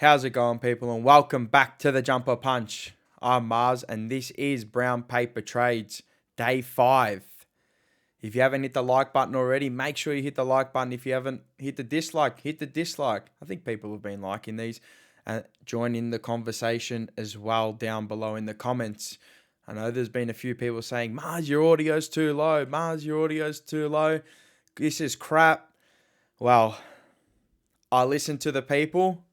How's it going, people? And welcome back to the Jumper Punch. I'm Mars, and this is Brown Paper Trades, Day 5. If you haven't hit the like button already, make sure you hit the like button. If you haven't hit the dislike, hit the dislike. I think people have been liking these. Join in the conversation as well down below in the comments. I know there's been a few people saying, Mars, your audio's too low. Mars, your audio's too low. This is crap. Well, I listened to the people.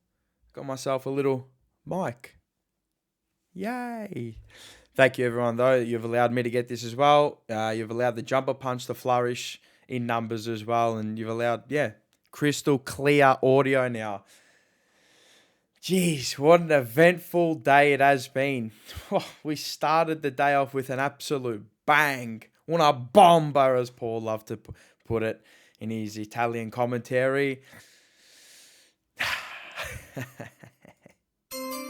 Got myself a little mic. Yay. Thank you, everyone, though. You've allowed me to get this as well. You've allowed the Jumper Punch to flourish in numbers as well. And you've allowed, crystal clear audio now. Jeez, what an eventful day it has been. We started the day off with an absolute bang. Una bomba, as Paul loved to put it in his Italian commentary.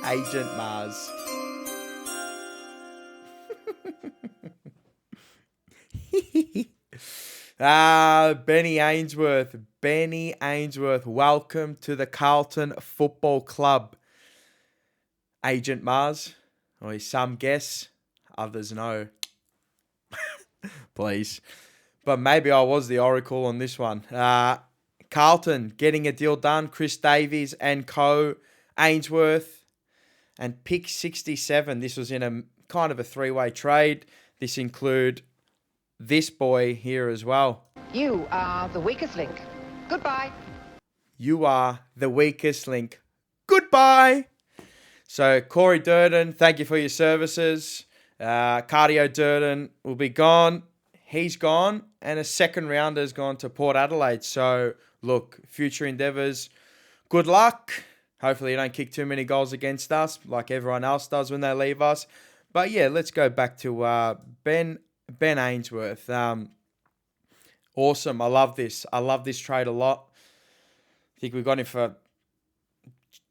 Agent Mars. Benny Ainsworth. Benny Ainsworth. Welcome to the Carlton Football Club. Agent Mars. Or some guess, others know. Please. But maybe I was the oracle on this one. Carlton getting a deal done. Chris Davies and co. Ainsworth. And pick 67. This was in a kind of a three-way trade. This include this boy here as well. You are the weakest link. Goodbye. You are the weakest link. Goodbye. So Corey Durden, thank you for your services. Cardio Durden will be gone. He's gone. And a second rounder has gone to Port Adelaide. So look, future endeavours, good luck. Hopefully you don't kick too many goals against us like everyone else does when they leave us. But yeah, let's go back to Ben Ainsworth. Awesome. I love this. I love this trade a lot. I think we got him for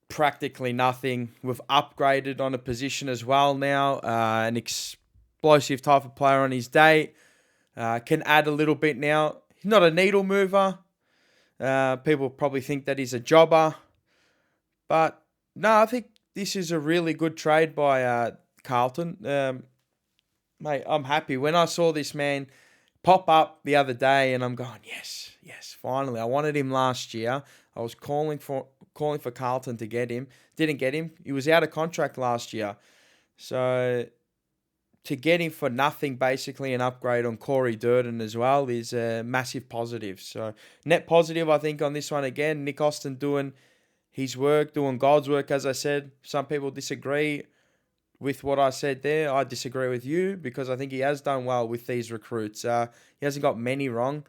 practically nothing. We've upgraded on a position as well now. An explosive type of player on his day. Can add a little bit now. He's not a needle mover. People probably think that he's a jobber. But no, I think this is a really good trade by Carlton. Mate, I'm happy. When I saw this man pop up the other day and I'm going, yes, finally. I wanted him last year. I was calling for Carlton to get him. Didn't get him. He was out of contract last year. So to get him for nothing, basically an upgrade on Corey Durden as well, is a massive positive. So net positive, I think, on this one again. Nick Austin doing his work, doing God's work, as I said. Some people disagree with what I said there. I disagree with you because I think he has done well with these recruits. He hasn't got many wrong.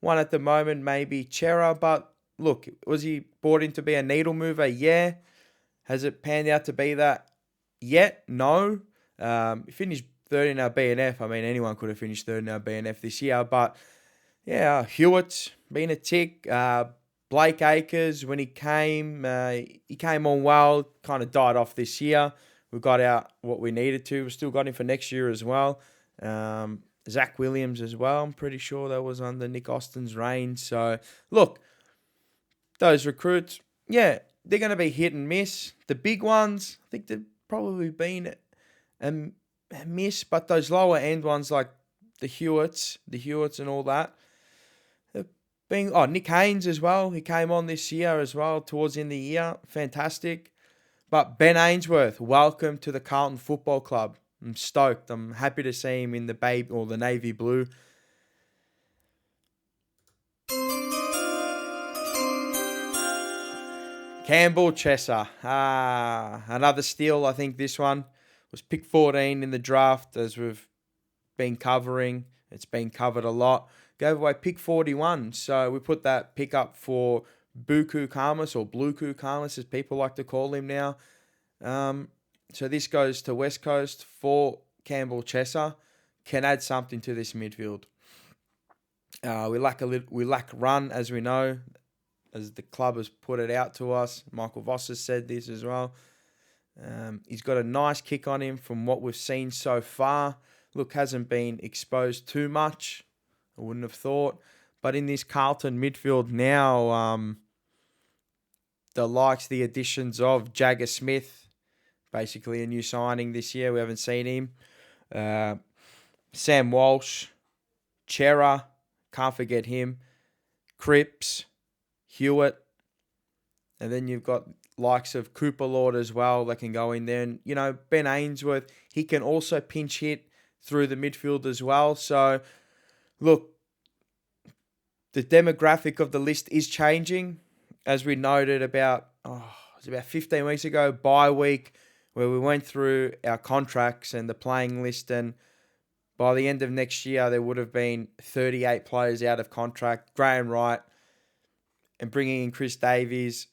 One at the moment, maybe Chera, but look, was he brought in to be a needle mover? Yeah. Has it panned out to be that yet? No. He finished third in our BNF. I mean, anyone could have finished third in our BNF this year, but yeah, Hewitt's been a tick. Blake Acres, when he came on well, kind of died off this year. We got out what we needed to. We still got him for next year as well. Zach Williams as well. I'm pretty sure that was under Nick Austin's reign. So, look, those recruits, yeah, they're going to be hit and miss. The big ones, I think they've probably been a miss, but those lower end ones like the Hewitts and all that, Nick Haynes as well. He came on this year as well, towards the end of the year. Fantastic. But Ben Ainsworth, welcome to the Carlton Football Club. I'm stoked. I'm happy to see him in the navy blue. Campbell Chessa. Another steal. I think this one was pick 14 in the draft, as we've been covering. It's been covered a lot. Gave away pick 41. So we put that pick up for Buku Khamis, or Bluku Khamis, as people like to call him now. So this goes to West Coast for Campbell Chessa. Can add something to this midfield. We lack run, as we know, as the club has put it out to us. Michael Voss has said this as well. He's got a nice kick on him from what we've seen so far. Look, hasn't been exposed too much, I wouldn't have thought. But in this Carlton midfield now, the additions of Jagger Smith, basically a new signing this year. We haven't seen him. Sam Walsh, Chera, can't forget him. Cripps, Hewitt, and then you've got likes of Cooper Lord as well that can go in there. And, Ben Ainsworth, he can also pinch hit through the midfield as well. So, look, the demographic of the list is changing. As we noted it was about 15 weeks ago, bye week, where we went through our contracts and the playing list. And by the end of next year, there would have been 38 players out of contract. Graham Wright and bringing in Chris Davies,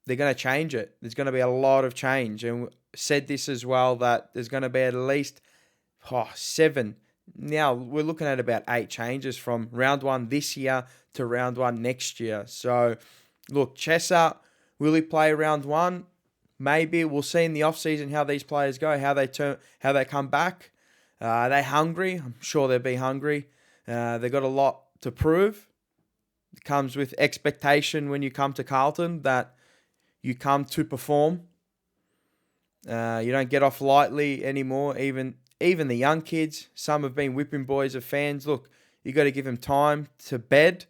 they're going to change it. There's going to be a lot of change. And said this as well, that there's going to be at least 7. Now, we're looking at about 8 changes from round 1 this year to round 1 next year. So, look, Chessa, will he play round 1? Maybe. We'll see in the off-season how these players go, how they come back. Are they hungry? I'm sure they'll be hungry. They've got a lot to prove. It comes with expectation when you come to Carlton that you come to perform. You don't get off lightly anymore. Even the young kids, some have been whipping boys of fans. Look, you got to give them time to bed,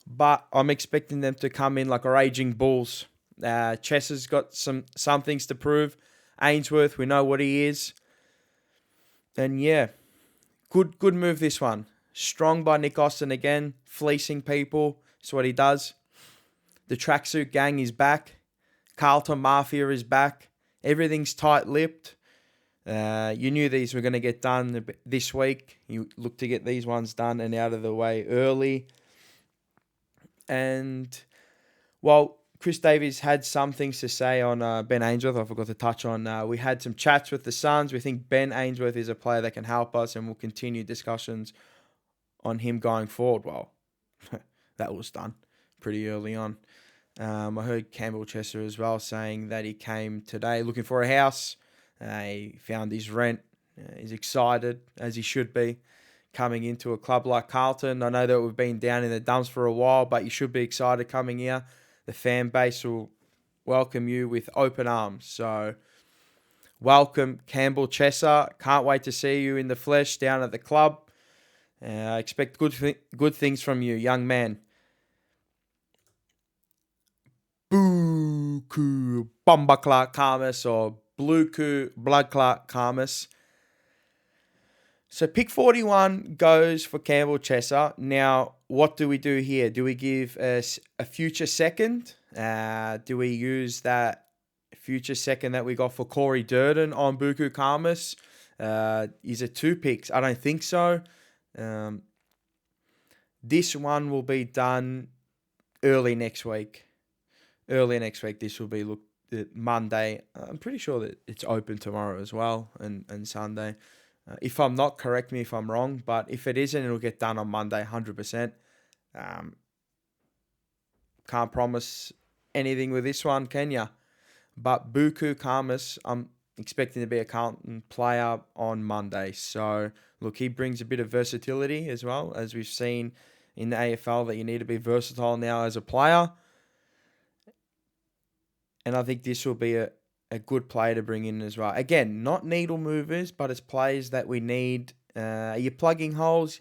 but I'm expecting them to come in like a raging bulls. Chessa's got some things to prove. Ainsworth, we know what he is. And yeah, good move this one. Strong by Nick Austin again, fleecing people. That's what he does. The tracksuit gang is back. Carlton Mafia is back. Everything's tight-lipped. You knew these were going to get done this week. You look to get these ones done and out of the way early. And, well, Chris Davies had some things to say on Ben Ainsworth. I forgot to touch on. We had some chats with the Suns. We think Ben Ainsworth is a player that can help us, and we'll continue discussions on him going forward. Well, that was done pretty early on. I heard Campbell Chessa as well saying that he came today looking for a house. He found his rent. He's excited, as he should be, coming into a club like Carlton. I know that we've been down in the dumps for a while, but you should be excited coming here. The fan base will welcome you with open arms. So, welcome, Campbell Chessa. Can't wait to see you in the flesh down at the club. I expect good things from you, young man. Buku Bombakla Khamis or Bluku Bloodclot Khamis. So pick 41 goes for Campbell Chessa. Now, what do we do here? Do we give a future second? Do we use that future second that we got for Corey Durden on Buku Khamis? Is it 2 picks? I don't think so. This one will be done early next week. This will be Monday. I'm pretty sure that it's open tomorrow as well and Sunday. If I'm not, correct me if I'm wrong, but if it isn't, it'll get done on Monday, 100%. Can't promise anything with this one, can ya? But Buku Khamis, I'm expecting to be a Carlton player on Monday. So, look, he brings a bit of versatility as well, as we've seen in the AFL that you need to be versatile now as a player. And I think this will be a good player to bring in as well. Again, not needle movers, but it's players that we need. Are you plugging holes?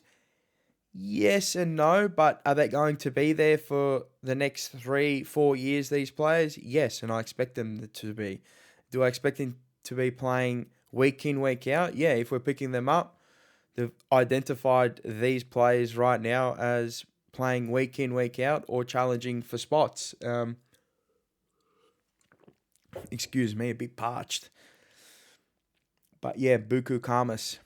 Yes and no, but are they going to be there for the next 3-4 years, these players? Yes, and I expect them to be. Do I expect them to be playing week in, week out? Yeah, if we're picking them up, they've identified these players right now as playing week in, week out or challenging for spots. Excuse me, a bit parched. But yeah, Buku Khamis.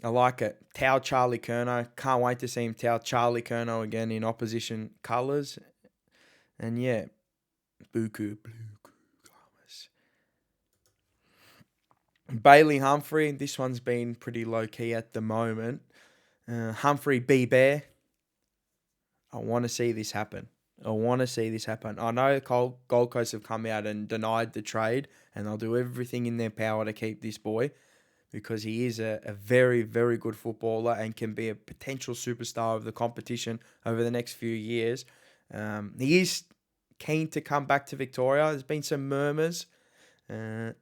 I like it. Tau Charlie Curnow. Can't wait to see him tau Charlie Curnow again in opposition colours. And yeah, Buku Khamis. Bailey Humphrey. This one's been pretty low-key at the moment. Humphrey B. Bear. I want to see this happen. I know Gold Coast have come out and denied the trade, and they'll do everything in their power to keep this boy because he is a very, very good footballer and can be a potential superstar of the competition over the next few years. He is keen to come back to Victoria. There's been some murmurs. Not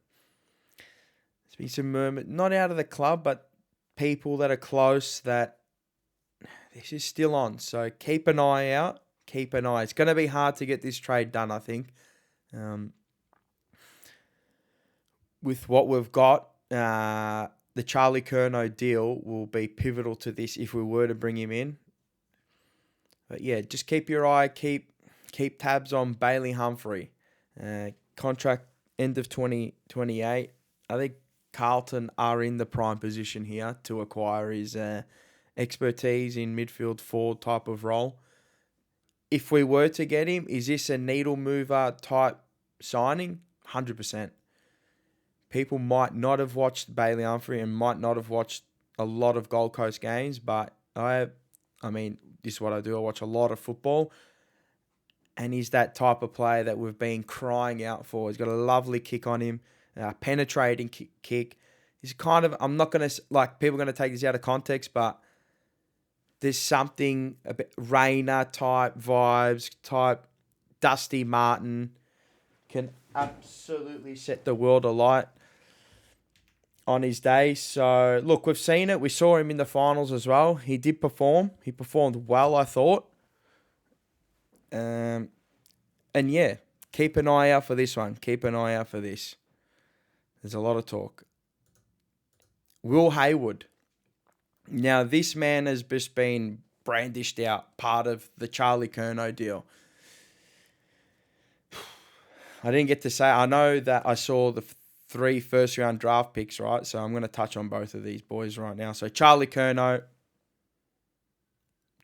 out of the club, but people that are close that this is still on. So keep an eye out. Keep an eye. It's going to be hard to get this trade done, I think. With what we've got, the Charlie Curnow deal will be pivotal to this if we were to bring him in. But yeah, just keep your eye, keep tabs on Bailey Humphrey. Contract end of 2028. I think Carlton are in the prime position here to acquire his expertise in midfield forward type of role. If we were to get him, is this a needle mover type signing? 100%. People might not have watched Bailey Humphrey and might not have watched a lot of Gold Coast games, but I mean, this is what I do. I watch a lot of football, and he's that type of player that we've been crying out for. He's got a lovely kick on him, penetrating kick. He's kind of, I'm not going to, like, people are going to take this out of context, but there's something a bit Rayner type vibes, type Dusty Martin, can absolutely set the world alight on his day. So, look, we've seen it. We saw him in the finals as well. He did perform. He performed well, I thought. And yeah, keep an eye out for this one. Keep an eye out for this. There's a lot of talk. Will Hayward. Now, this man has just been brandished out, part of the Charlie Curnow deal. I didn't get to say, I know that I saw the 3 first-round draft picks, right? So I'm going to touch on both of these boys right now. So Charlie Curnow,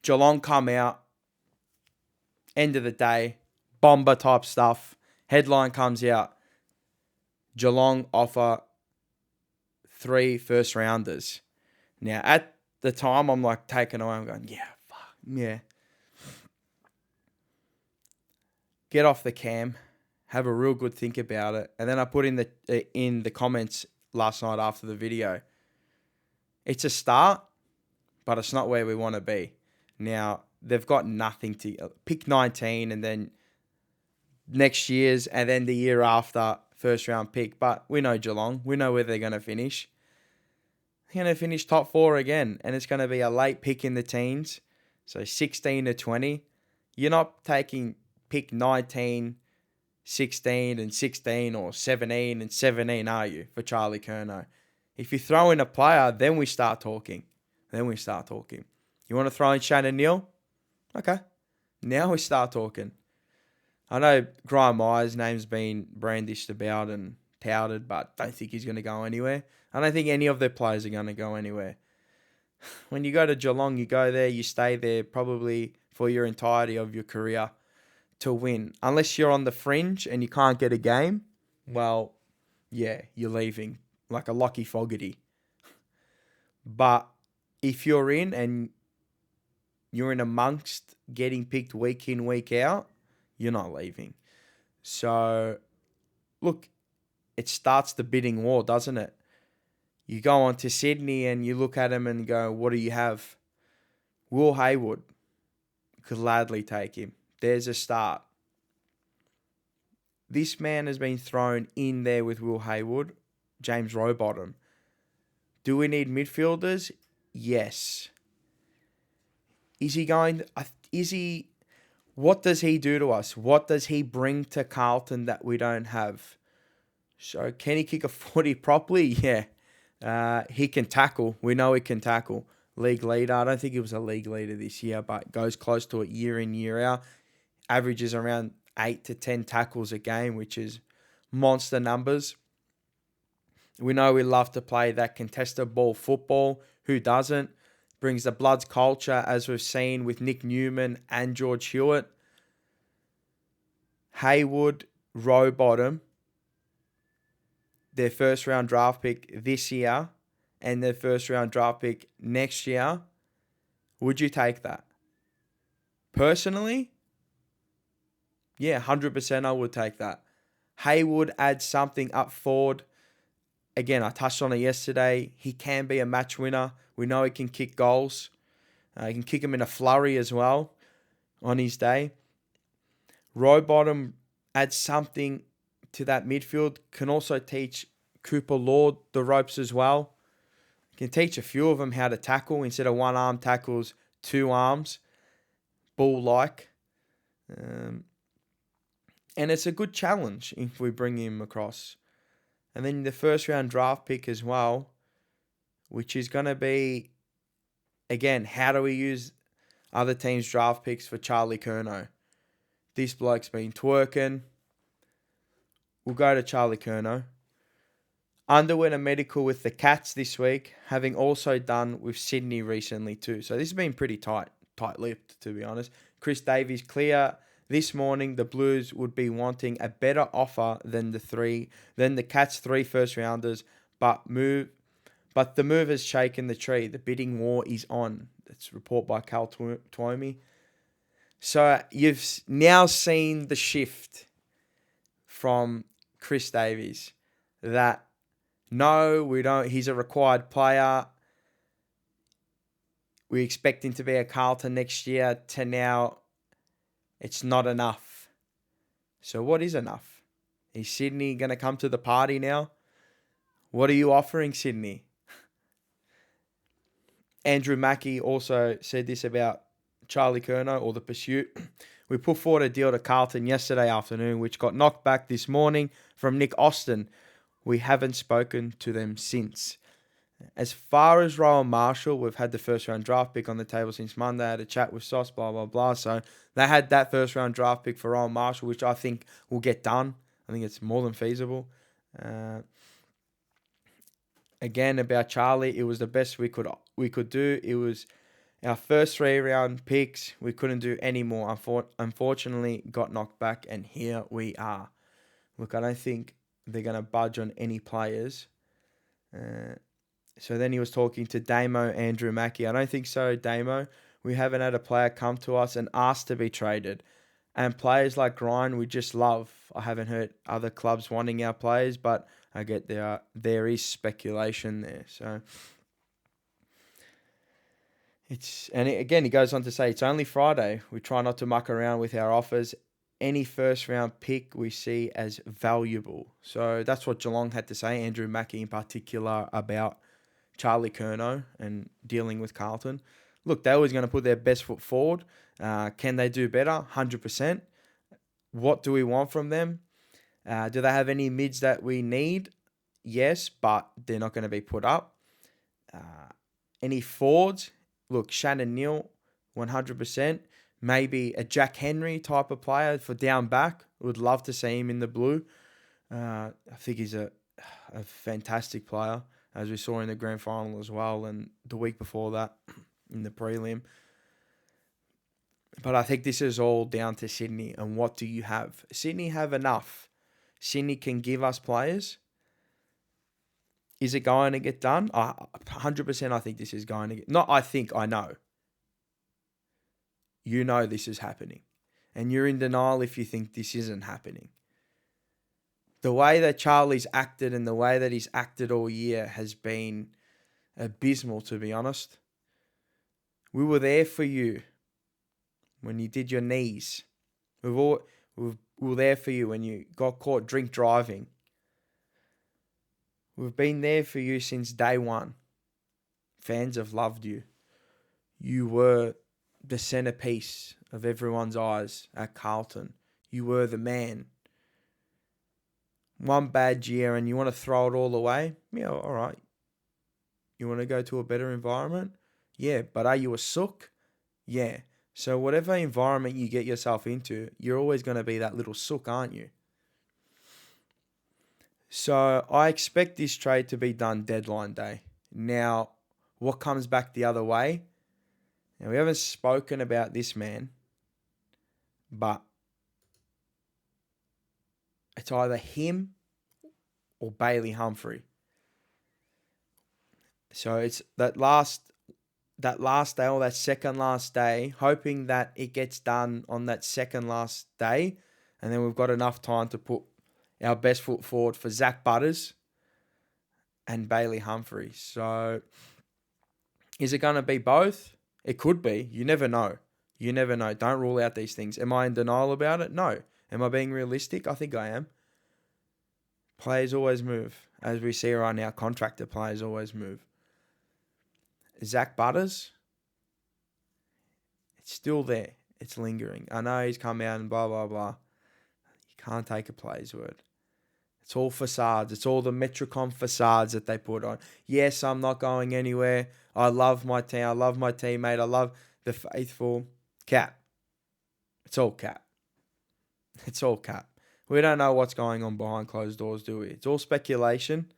Geelong come out, end of the day, bomber type stuff. Headline comes out, Geelong offer 3 first-rounders. Now, at the time, I'm like taken away. I'm going, yeah, fuck, yeah. Get off the cam. Have a real good think about it. And then I put in the comments last night after the video. It's a start, but it's not where we want to be. Now, they've got nothing to pick 19 and then next year's and then the year after first round pick. But we know Geelong. We know where they're going to finish. They're going to finish top 4 again. And it's going to be a late pick in the teens. So 16 to 20. You're not taking pick 19, 16 and 16 or 17 and 17, are you, for Charlie Curnow? If you throw in a player, then we start talking. You want to throw in Shannon Neal? Okay. Now we start talking. I know Graham Myers' name's been brandished about and touted, but don't think he's going to go anywhere. I don't think any of their players are going to go anywhere. When you go to Geelong, you go there, you stay there probably for your entirety of your career to win. Unless you're on the fringe and you can't get a game, well, yeah, you're leaving like a Lockie Fogarty. But if you're in and you're in amongst getting picked week in, week out, you're not leaving. So, look, it starts the bidding war, doesn't it? You go on to Sydney and you look at him and go, what do you have? Will Hayward. Gladly take him. There's a start. This man has been thrown in there with Will Hayward, James Rowbottom. Do we need midfielders? Yes. What does he do to us? What does he bring to Carlton that we don't have? So can he kick a 40 properly? Yeah. He can tackle. We know he can tackle. League leader. I don't think he was a league leader this year, but goes close to it year in, year out. Averages around 8 to 10 tackles a game, which is monster numbers. We know we love to play that contested ball football. Who doesn't? Brings the Bloods culture, as we've seen with Nick Newman and George Hewitt. Hayward, Rowbottom, their first round draft pick this year and their first round draft pick next year. Would you take that? Personally, yeah, 100% I would take that. Hayward adds something up forward. Again, I touched on it yesterday. He can be a match winner. We know he can kick goals. He can kick them in a flurry as well on his day. Rowbottom adds something to that midfield. Can also teach Cooper Lord the ropes as well. Can teach a few of them how to tackle instead of one arm tackles, two arms, bull-like. And it's a good challenge if we bring him across. And then the first round draft pick as well, which is going to be, again, how do we use other teams' draft picks for Charlie Curnow? This bloke's been twerking. We'll go to Charlie Curnow. Underwent a medical with the Cats this week, having also done with Sydney recently too. So this has been pretty tight-lipped, to be honest. Chris Davies clear this morning. The Blues would be wanting a better offer than the Cats' 3 first rounders, but the move has shaken the tree. The bidding war is on. That's a report by Carlton. So you've now seen the shift from Chris Davies that no, we don't. He's a required player. We expect him to be a Carlton next year, to now it's not enough. So what is enough? Is Sydney going to come to the party now? What are you offering, Sydney? Andrew Mackey also said this about Charlie Curnow or the pursuit. We put forward a deal to Carlton yesterday afternoon, which got knocked back this morning from Nick Austin. We haven't spoken to them since. As far as Rowan Marshall, we've had the first round draft pick on the table since Monday. I had a chat with Sauce, blah, blah, blah. So they had that first round draft pick for Rowan Marshall, which I think will get done. I think it's more than feasible. Again, about Charlie, it was the best we could do. It was our first 3 round picks. We couldn't do any more. Unfortunately, got knocked back, and here we are. Look, I don't think they're going to budge on any players. So then he was talking to Damo Andrew Mackey. I don't think so, Damo. We haven't had a player come to us and ask to be traded. And players like Ryan, we just love. I haven't heard other clubs wanting our players, but I get there is speculation there. So again, he goes on to say, it's only Friday. We try not to muck around with our offers. Any first round pick we see as valuable. So that's what Geelong had to say, Andrew Mackey in particular, about Charlie Curnow and dealing with Carlton. Look, they always going to put their best foot forward. Can they do better? 100%. What do we want from them? Do they have any mids that we need? Yes, but they're not going to be put up. Any forwards? Look, Shannon Neal, 100%. Maybe a Jack Henry type of player for down back. Would love to see him in the blue. I think he's a fantastic player, as we saw in the grand final as well, and the week before that in the prelim. But I think this is all down to Sydney and what do you have? Sydney have enough. Sydney can give us players. Is it going to get done? 100% I think this is going to get... Not I think, I know. You know this is happening. And you're in denial if you think this isn't happening. The way that Charlie's acted and the way that he's acted all year has been abysmal, to be honest. We were there for you when you did your knees. We were there for you when you got caught drink driving. We've been there for you since day one. Fans have loved you. You were the centerpiece of everyone's eyes at Carlton. You were the man. One bad year and you want to throw it all away? Yeah, all right. You want to go to a better environment? Yeah, but are you a sook? Yeah. So whatever environment you get yourself into, you're always going to be that little sook, aren't you? So I expect this trade to be done deadline day. Now, what comes back the other way? Now, we haven't spoken about this man, but it's either him or Bailey Humphrey. So it's that last day or that second last day, hoping that it gets done on that second last day, and then we've got enough time to put our best foot forward for Zach Butters and Bailey Humphrey. So is it going to be both? It could be. You never know. You never know. Don't rule out these things. Am I in denial about it? No. Am I being realistic? I think I am. Players always move. As we see right now, contractor players always move. Zach Butters, it's still there. It's lingering. I know he's come out and blah, blah, blah. You can't take a player's word. It's all facades. It's all the Metricon facades that they put on. Yes, I'm not going anywhere. I love my team. I love my teammate. I love the faithful. Cap. It's all cap. It's all cap. We don't know what's going on behind closed doors, do we? It's all speculation.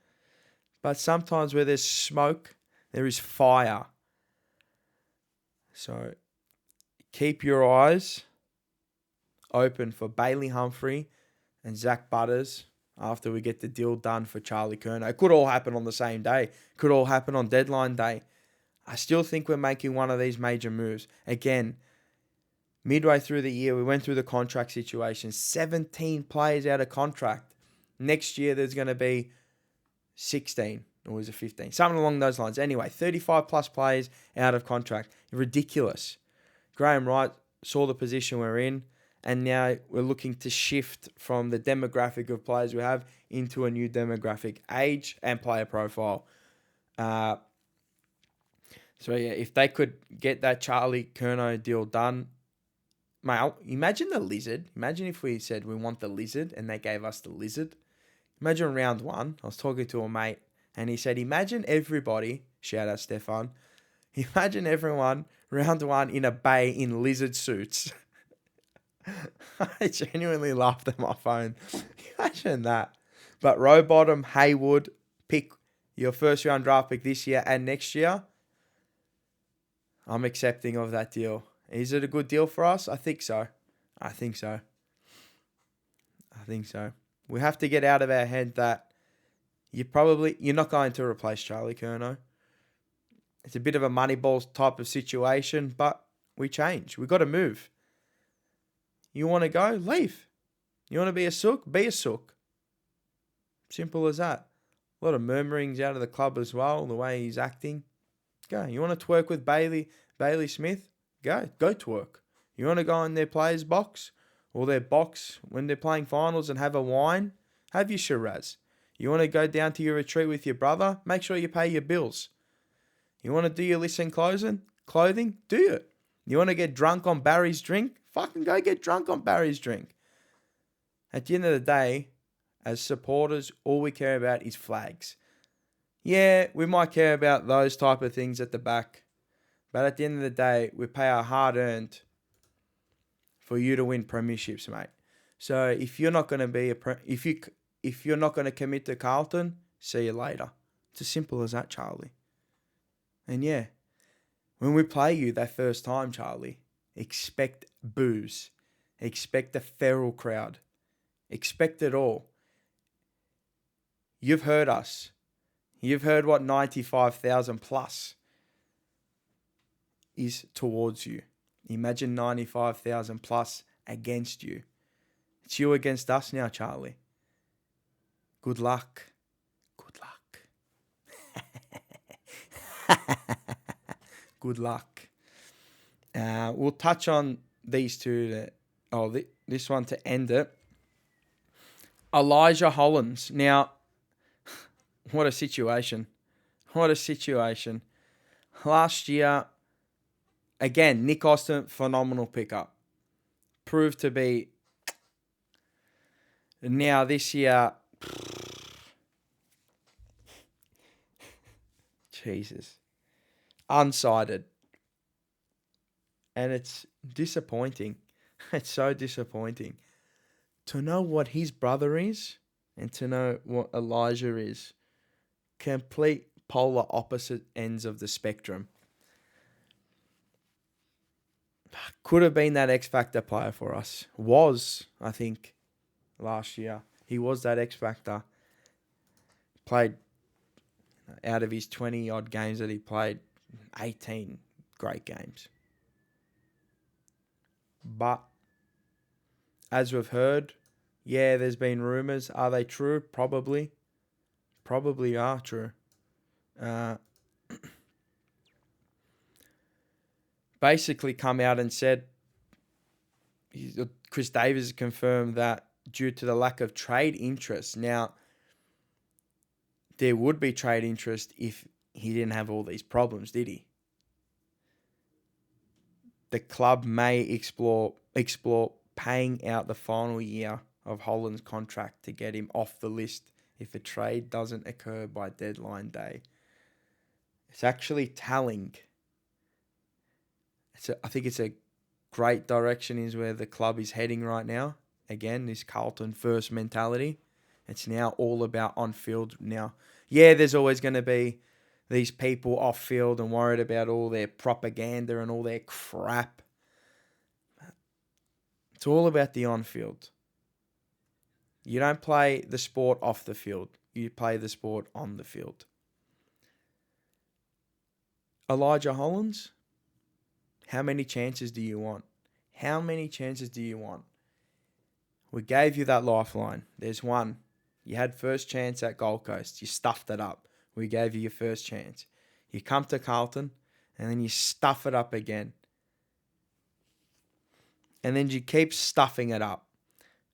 But sometimes where there's smoke, there is fire. So keep your eyes open for Bailey Humphrey and Zach Butters after we get the deal done for Charlie Curnow. It could all happen on the same day. It could all happen on deadline day. I still think we're making one of these major moves. Again, midway through the year, we went through the contract situation. 17 players out of contract. Next year, there's going to be 16. Or is it 15? Something along those lines. Anyway, 35 plus players out of contract. Ridiculous. Graham Wright saw the position we're in, and now we're looking to shift from the demographic of players we have into a new demographic, age and player profile. So yeah, if they could get that Charlie Curnow deal done, mate, imagine the lizard. Imagine if we said we want the lizard and they gave us the lizard. Imagine round one. I was talking to a mate and he said, imagine everybody, shout out Stefan, imagine everyone round one in a bay in lizard suits. I genuinely laughed at my phone. Imagine that. But Rowbottom, Haywood, pick your first round draft pick this year and next year. I'm accepting of that deal. Is it a good deal for us? I think so. I think so. We have to get out of our head that you're not going to replace Charlie Curnow. It's a bit of a Moneyball type of situation, but we change. We got to move. You want to go? Leave. You want to be a sook? Be a sook. Simple as that. A lot of murmurings out of the club as well, the way he's acting. Go. You want to twerk with Bailey Smith? Go twerk. You want to go in their players' box or their box when they're playing finals and have a wine? Have your Shiraz. You want to go down to your retreat with your brother? Make sure you pay your bills. You want to do your listen clothing? Do it. You want to get drunk on Barry's drink? Fucking go get drunk on Barry's drink. At the end of the day, as supporters, all we care about is flags. Yeah, we might care about those type of things at the back. But at the end of the day, we pay our hard-earned for you to win premierships, mate. So if you're not going to be if you're not going to commit to Carlton, see you later. It's as simple as that, Charlie. And yeah, when we play you that first time, Charlie, expect boos. Expect a feral crowd. Expect it all. You've heard us. You've heard what 95,000 plus is towards you. Imagine 95,000 plus against you. It's you against us now, Charlie. Good luck. Good luck. Good luck. We'll touch on these two. This one to end it. Elijah Hollins. Now, what a situation. What a situation. Last year, again, Nick Austin, phenomenal pickup. Proved to be. Now, this year, Jesus. Unsighted. And it's disappointing. It's so disappointing. To know what his brother is and to know what Elijah is. Complete polar opposite ends of the spectrum. Could have been that X Factor player for us. Was, I think, last year. He was that X Factor. Played out of his 20-odd games that he played, 18 great games. But, as we've heard, yeah, there's been rumours. Are they true? Probably. Probably are true. Basically come out and said Chris Davis confirmed that due to the lack of trade interest. Now, there would be trade interest if he didn't have all these problems, did he? The club may explore paying out the final year of Holland's contract to get him off the list if a trade doesn't occur by deadline day. It's actually telling. I think it's a great direction is where the club is heading right now. Again, this Carlton first mentality. It's now all about on-field now. Yeah, there's always going to be these people off-field and worried about all their propaganda and all their crap. It's all about the on-field. You don't play the sport off the field. You play the sport on the field. Elijah Hollands, how many chances do you want? How many chances do you want? We gave you that lifeline. There's one. You had first chance at Gold Coast. You stuffed it up. We gave you your first chance. You come to Carlton, and then you stuff it up again. And then you keep stuffing it up.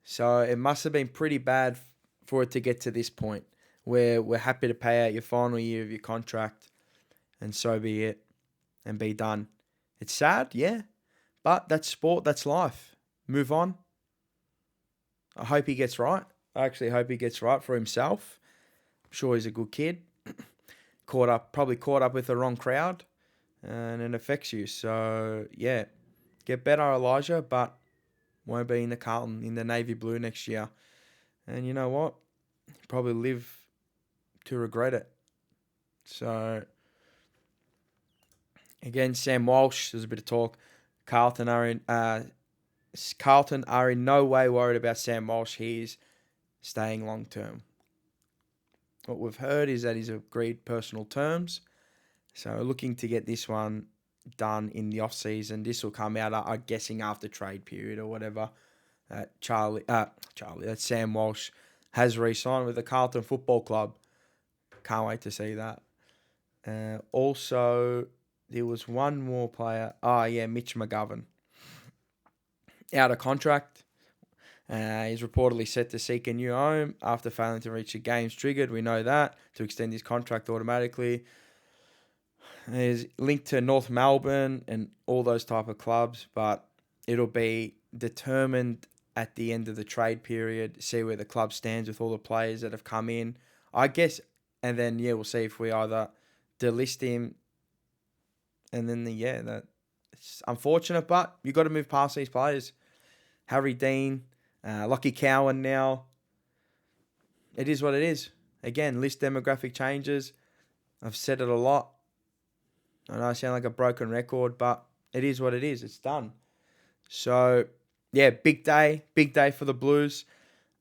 So it must have been pretty bad for it to get to this point where we're happy to pay out your final year of your contract, and so be it, and be done. It's sad, yeah, but that's sport, that's life. Move on. I hope he gets right. I actually hope he gets right for himself. I'm sure he's a good kid. Probably caught up with the wrong crowd, and it affects you. So, yeah, get better, Elijah, but won't be in the Carlton, in the navy blue next year. And you know what? He'll probably live to regret it. So, again, Sam Walsh, there's a bit of talk. Carlton are in no way worried about Sam Walsh. He's staying long term. What we've heard is that he's agreed personal terms. So looking to get this one done in the off season. This will come out, I'm guessing, after trade period or whatever. That Sam Walsh has re-signed with the Carlton Football Club. Can't wait to see that. Also, there was one more player. Mitch McGovern. Out of contract. He's reportedly set to seek a new home after failing to reach the games triggered. We know that, to extend his contract automatically. He's linked to North Melbourne and all those type of clubs, but it'll be determined at the end of the trade period, see where the club stands with all the players that have come in, I guess, and then, we'll see if we either delist him, and then, it's unfortunate, but you got to move past these players. Harry Dean, Lockie Cowan now. It is what it is. Again, list demographic changes. I've said it a lot. I know I sound like a broken record, but it is what it is. It's done. So, big day for the Blues.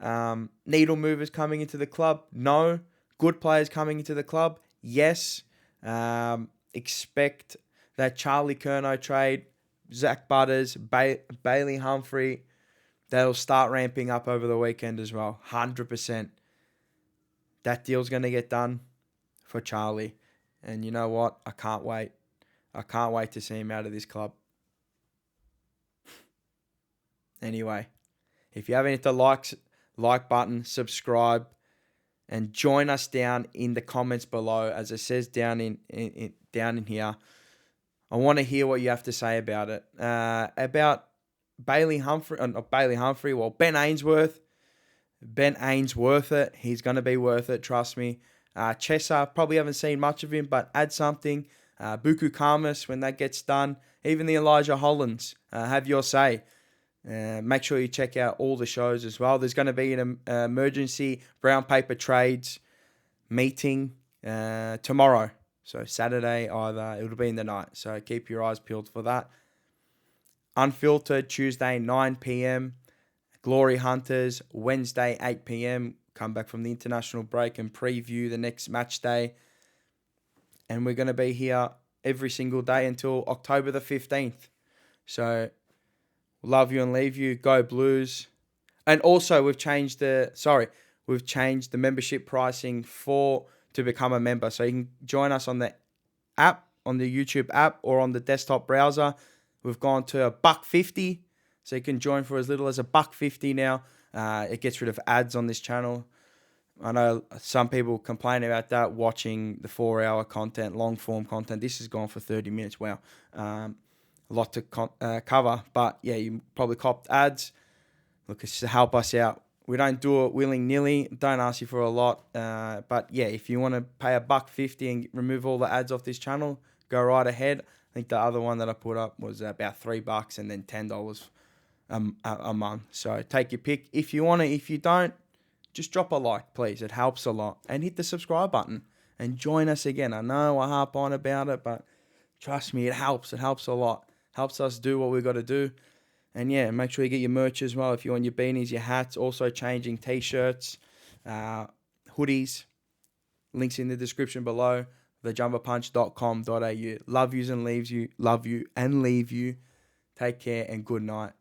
Needle movers coming into the club? No. Good players coming into the club? Yes. Expect that Charlie Curnow trade, Zach Butters, Bailey Humphrey, they'll start ramping up over the weekend as well. 100%. That deal's going to get done for Charlie. And you know what? I can't wait. I can't wait to see him out of this club. Anyway, if you haven't hit the like button, subscribe, and join us down in the comments below. As it says down in here, I want to hear what you have to say about it. About Ben Ainsworth. Ben Ainsworth it. He's going to be worth it, trust me. Chessa, probably haven't seen much of him, but add something. Buku Khamis, when that gets done. Even the Elijah Hollands, have your say. Make sure you check out all the shows as well. There's going to be an emergency brown paper trades meeting tomorrow. So Saturday, it'll be in the night. So keep your eyes peeled for that. Unfiltered, Tuesday, 9 p.m. Glory Hunters, Wednesday, 8 p.m. Come back from the international break and preview the next match day. And we're going to be here every single day until October the 15th. So, love you and leave you. Go Blues. And also, we've changed the membership pricing to become a member. So, you can join us on the app, on the YouTube app, or on the desktop browser. We've gone to $1.50 So you can join for as little as $1.50 now. It gets rid of ads on this channel. I know some people complain about that, watching the 4-hour content, long form content. This has gone for 30 minutes. Wow. A lot to cover. But yeah, you probably copped ads. Look, it's to help us out. We don't do it willy-nilly. Don't ask you for a lot. But yeah, if you want to pay $1.50 and remove all the ads off this channel, go right ahead. I think the other one that I put up was about $3 and then $10 a month. So take your pick if you want to. If you don't, just drop a like, please. It helps a lot. And hit the subscribe button and join us again. I know I harp on about it, but trust me, it helps. It helps a lot. Helps us do what we've got to do. And yeah, make sure you get your merch as well. If you want your beanies, your hats, also changing t-shirts, hoodies. Links in the description below. thejumperpunch.com.au. Love yous and leaves you. Love you and leave you. Take care and good night.